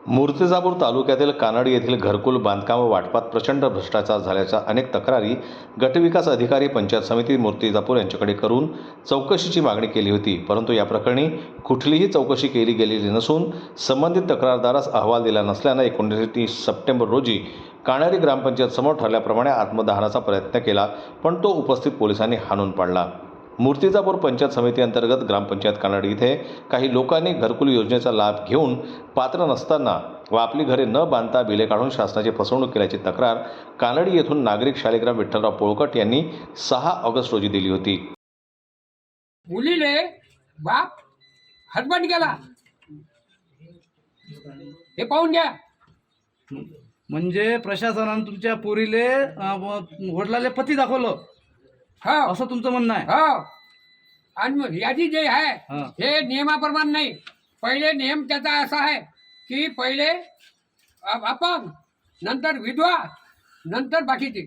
मूर्तिजापूर तालुक्यातील कानडी येथील घरकुल बांधकाम व वाटपात प्रचंड भ्रष्टाचार झाल्याच्या अनेक तक्रारी गटविकास अधिकारी पंचायत समिती मूर्तिजापूर यांच्याकडे करून चौकशीची मागणी केली होती, परंतु या प्रकरणी कुठलीही चौकशी केली गेलेली नसून संबंधित तक्रारदारास अहवाल दिला नसल्याने 29 सप्टेंबर रोजी कानडी ग्रामपंचायत समोर ठरल्याप्रमाणे आत्मदहनाचा प्रयत्न केला, पण तो उपस्थित पोलिसांनी हाणून पाडला। मूर्तिजापूर पंचायत समिती अंतर्गत ग्रामपंचायत कानडी येथे काही लोकांनी घरकुल योजनेचा लाभ घेऊन पात्र नसताना व आपली घरे न बांधता बिले काढून शासनाची फसवणूक केल्याची तक्रार कानडी येथून नागरिक शालिग्राम विठ्ठलराव पोळकट यांनी 6 ऑगस्ट रोजी दिली होती। मुलीले बाप हसबंड गेला हे पाहून घ्या। म्हणजे प्रशासनाने तुमच्या पोरीले वडिलाले पती दाखवलं, हो असं तुमचं म्हणणं आहे? हो, आणि यादी जे आहे हा. हे नियमाप्रमाणे नाही। पहिले नियम त्याचा असा आहे की पहिले अपंग, नंतर विधवा, नंतर बाकीचे।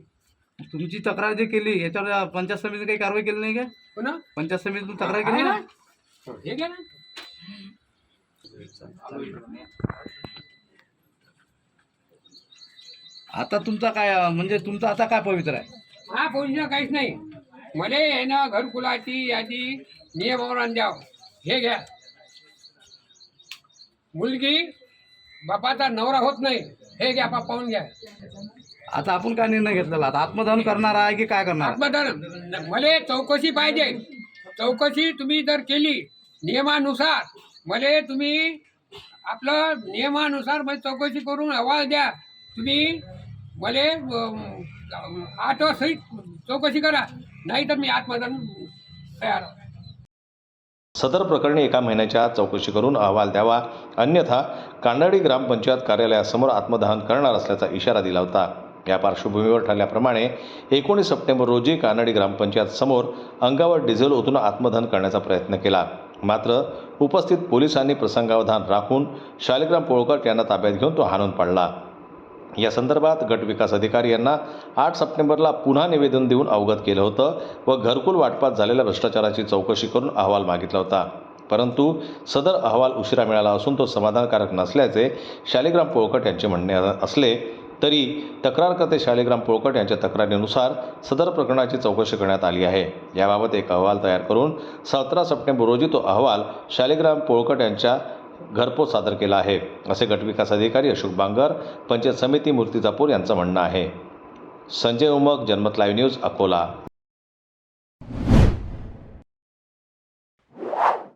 तुमची तक्रार जी केली याच्यावर पंचायत समितीने काही कारवाई केली नाही का? पुन्हा पंचायत समितीने तक्रार केली ना? हे घ्या ना। आता तुमचा काय म्हणजे तुमचा आता काय पवित्र आहे? हा पोलिस काहीच नाही, मला आहे ना घरकुलाची यादी नियमावर द्याव। हे घ्या, मुलगी बापाचा नवरा होत नाही, हे घ्या पाहून घ्या। आता आपण काय निर्णय घेतलेला? आता आत्मदहन करणार आहे की काय करणार? आत्मदहन मला चौकशी पाहिजे। चौकशी तुम्ही जर केली नियमानुसार, मला तुम्ही आपलं नियमानुसार मला चौकशी करून अहवाल द्या। तुम्ही मला 8 सहित चौकशी करा, नाही तर मी आत्मदहन तयार आहे। सदर प्रकरणी 1 महिन्याच्या चौकशी करून अहवाल द्यावा, अन्यथा कानडी ग्रामपंचायत कार्यालयासमोर आत्मदहन करणार असल्याचा इशारा दिला होता। या पार्श्वभूमीवर ठरल्याप्रमाणे 19 सप्टेंबर रोजी कानडी ग्रामपंचायत समोर अंगावर डिझेल ओतून आत्मदहन करण्याचा प्रयत्न केला, मात्र उपस्थित पोलिसांनी प्रसंगावधान राखून शालिग्राम पोळकट यांना ताब्यात घेऊन तो हाणून पाडला। या संदर्भात गट विकास अधिकारी यांना 8 सप्टेंबरला पुन्हा निवेदन देऊन अवगत केलं होतं व घरकुल वाटपात झालेल्या भ्रष्टाचाराची चौकशी करून अहवाल मागितला होता, परंतु सदर अहवाल उशिरा मिळाला असून तो समाधानकारक नसल्याचे शालिग्राम पोळकट यांचे म्हणणे असले तरी तक्रारकर्ते शालिग्राम पोळकट यांच्या तक्रारीनुसार सदर प्रकरणाची चौकशी करण्यात आली आहे। याबाबत एक अहवाल तयार करून 17 सप्टेंबर रोजी तो अहवाल शालिग्राम पोळकट यांच्या घरपोच सादर केला आहे, असे गटविकास अधिकारी अशोक बांगर, पंचायत समिती मूर्तिजापूर यांचं म्हणणं आहे। संजय उमक, जनमत लाईव्ह न्यूज, अकोला।